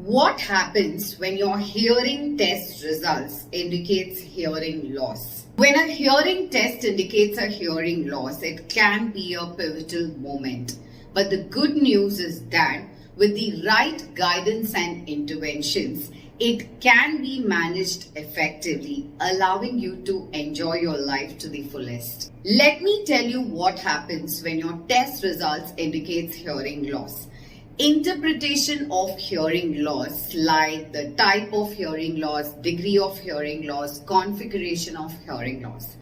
What happens when your hearing test results indicates hearing loss? When a hearing test indicates a hearing loss, it can be a pivotal moment. But the good news is that with the right guidance and interventions, it can be managed effectively, allowing you to enjoy your life to the fullest. Let me tell you what happens when your test results indicates hearing loss. Interpretation of hearing loss, like the type of hearing loss, degree of hearing loss, configuration of hearing loss.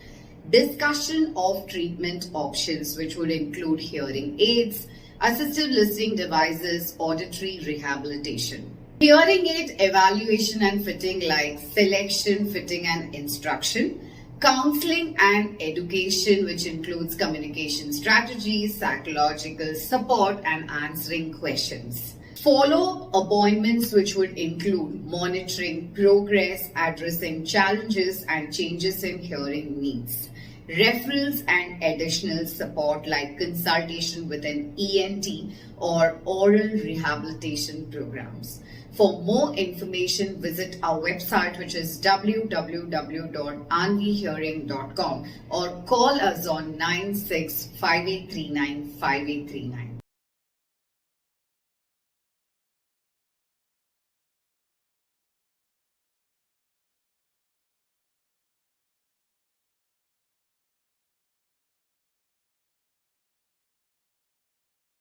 Discussion of treatment options, which would include hearing aids, assistive listening devices, auditory rehabilitation. Hearing aid evaluation and fitting, like selection, fitting and instruction. Counseling and education, which includes communication strategies, psychological support and answering questions. Follow-up appointments, which would include monitoring progress, addressing challenges and changes in hearing needs. Referrals and additional support like consultation with an ENT or oral rehabilitation programs. For more information, visit our website, which is www.aanvihearing.com, or call us on 9658395839.